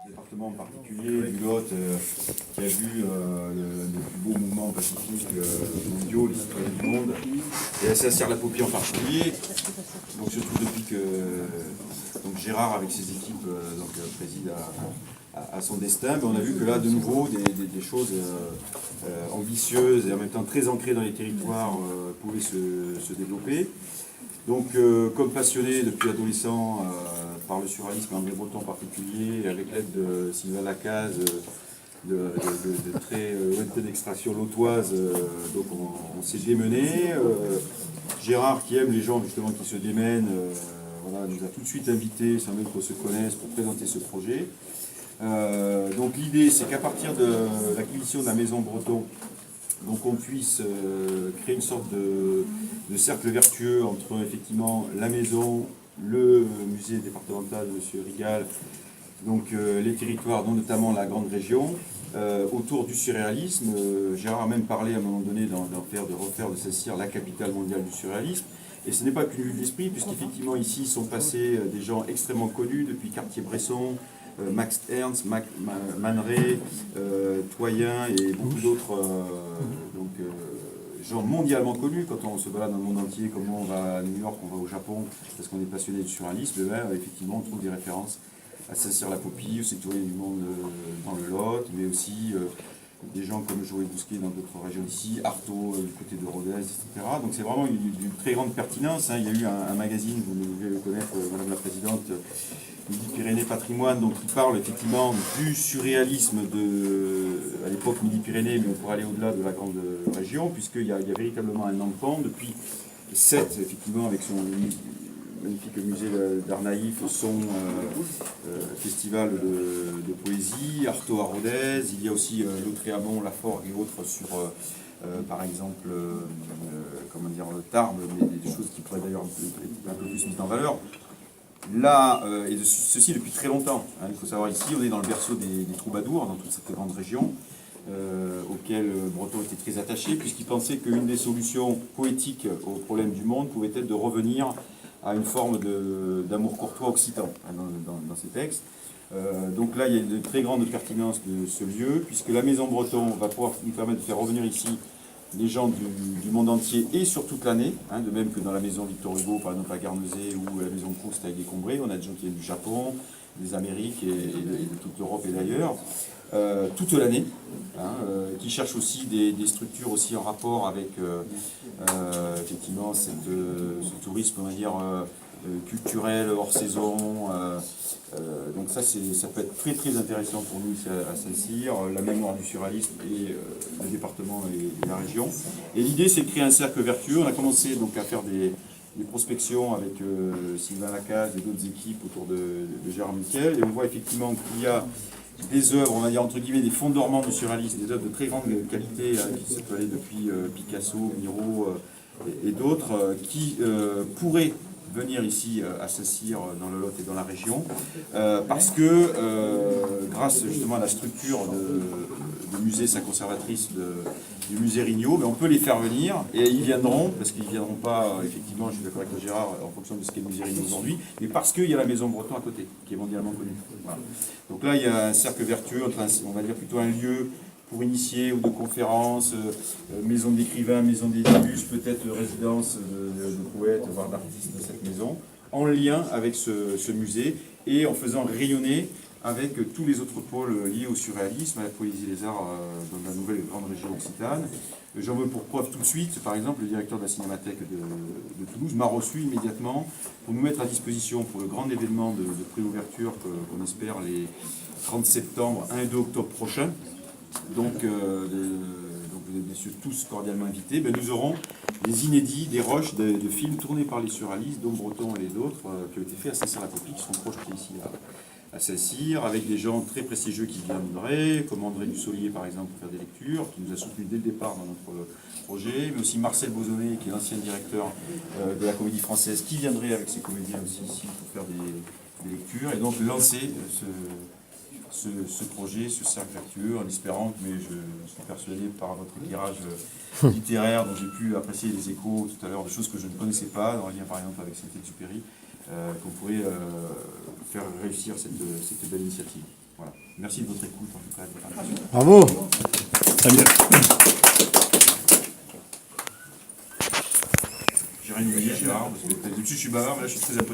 Département en particulier du Lot qui a vu le plus beau mouvement pacifique mondiaux, les citoyens du monde, et Saint-Cyr-la-Popie en particulier. Donc surtout depuis que Gérard avec ses équipes préside à son destin, on a vu que là de nouveau des choses ambitieuses et en même temps très ancrées dans les territoires pouvaient se développer. Donc, comme passionné depuis adolescent par le surréalisme, André Breton en particulier, avec l'aide de Sylvain Lacaze, de très lointaine extraction lotoise, donc on s'est démené. Gérard, qui aime les gens justement qui se démènent, voilà, nous a tout de suite invités, sans même qu'on se connaisse, pour présenter ce projet. Donc l'idée, c'est qu'à partir de l'acquisition de la maison Breton, donc on puisse créer une sorte de cercle vertueux entre effectivement la maison, le musée départemental de M. Rigal, donc les territoires, dont notamment la grande région, autour du surréalisme. Gérard a même parlé à un moment donné de refaire de Saint-Cyr la capitale mondiale du surréalisme. Et ce n'est pas qu'une vue de l'esprit, puisqu'effectivement ici sont passés des gens extrêmement connus, depuis Cartier-Bresson, Max Ernst, Man Ray, Toyen et beaucoup d'autres gens mondialement connus. Quand on se balade dans le monde entier, comme on va à New York, on va au Japon, parce qu'on est passionné du surréalisme, effectivement on trouve des références à Saint-Cyr-la-Popie, aux citoyens du monde dans le Lot, mais aussi des gens comme Joël Bousquet dans d'autres régions ici, Artaud du côté de Rodez, etc. Donc c'est vraiment d'une très grande pertinence. Il y a eu un magazine, vous devez le connaître, Madame la Présidente, Midi-Pyrénées Patrimoine, donc qui parle effectivement du surréalisme à l'époque Midi-Pyrénées, mais on pourrait aller au-delà de la grande région, puisqu'il y a véritablement un enfant depuis 7, effectivement, avec son magnifique musée d'art naïf, son festival de poésie, Artaud à Rodez, il y a aussi Lautréamont, Lafort et autres sur, par exemple, comment dire, le Tarbes, mais des choses qui pourraient d'ailleurs être un peu plus mises en valeur. Là, et ceci depuis très longtemps, hein, il faut savoir ici, on est dans le berceau des troubadours, dans toute cette grande région, auquel Breton était très attaché, puisqu'il pensait qu'une des solutions poétiques aux problèmes du monde pouvait être de revenir à une forme d'amour courtois occitan hein, dans ses textes. Donc là, il y a une très grande pertinence de ce lieu, puisque la maison Breton va pouvoir nous permettre de faire revenir ici les gens du monde entier et sur toute l'année, hein, de même que dans la maison Victor Hugo, par exemple à Guernesey, ou la maison Proust avec des Combrés, on a des gens qui viennent du Japon, des Amériques et de toute l'Europe et d'ailleurs, toute l'année, hein, qui cherchent aussi des structures aussi en rapport avec effectivement ce tourisme, on va dire, culturel, hors saison. Donc ça peut être très très intéressant pour nous ici à Saint-Cyr, la mémoire du surréalisme et le département et la région. Et l'idée, c'est de créer un cercle vertueux. On a commencé donc à faire des prospections avec Sylvain Lacaze et d'autres équipes autour de Gérard Miquel, et on voit effectivement qu'il y a des œuvres, on va dire entre guillemets, des fonds dormants du surréalisme, des œuvres de très grande qualité, hein, qui se peuvent aller depuis Picasso, Miro et d'autres, qui pourraient venir ici à Saint-Cyr dans le Lot et dans la région, parce que grâce justement à la structure du musée, sa conservatrice du musée Rignot, on peut les faire venir, et ils viendront, parce qu'ils ne viendront pas, effectivement, je suis d'accord avec Gérard, en fonction de ce qu'est le musée Rignot aujourd'hui, mais parce qu'il y a la maison Breton à côté, qui est mondialement connue. Voilà. Donc là, il y a un cercle vertueux, on va dire plutôt un lieu pour initier ou de conférences, maison d'écrivains, maison d'éditus, peut-être résidence de poètes, voire d'artistes de cette maison, en lien avec ce musée et en faisant rayonner avec tous les autres pôles liés au surréalisme, à la poésie et les arts dans la nouvelle grande région occitane. J'en veux pour preuve tout de suite, par exemple, le directeur de la Cinémathèque de Toulouse m'a reçu immédiatement pour nous mettre à disposition pour le grand événement de préouverture qu'on espère les 30 septembre, 1 et 2 octobre prochains. Donc vous êtes messieurs tous cordialement invités. Nous aurons des inédits, des rushs de films tournés par les surréalistes, dont Breton et d'autres, qui ont été faits à Saint-Cyr-la-Popie, qui seront projetés ici à Saint-Cyr, avec des gens très prestigieux qui viendraient, comme André Dussolier par exemple, pour faire des lectures, qui nous a soutenus dès le départ dans notre projet, mais aussi Marcel Bozonnet, qui est l'ancien directeur de la Comédie Française, qui viendrait avec ses comédiens aussi ici pour faire des lectures, et donc lancer ce projet, ce cercle vertueux, en espérant, mais je suis persuadé par votre éclairage littéraire dont j'ai pu apprécier les échos tout à l'heure, de choses que je ne connaissais pas, en lien par exemple avec Saint-Exupéry, qu'on pourrait faire réussir cette belle initiative. Voilà. Merci de votre écoute, en tout cas. De votre attention. Bravo. Très bien. J'ai rien oublié, Gérard, parce que d'habitude je suis bavard, mais là je suis très apprécié.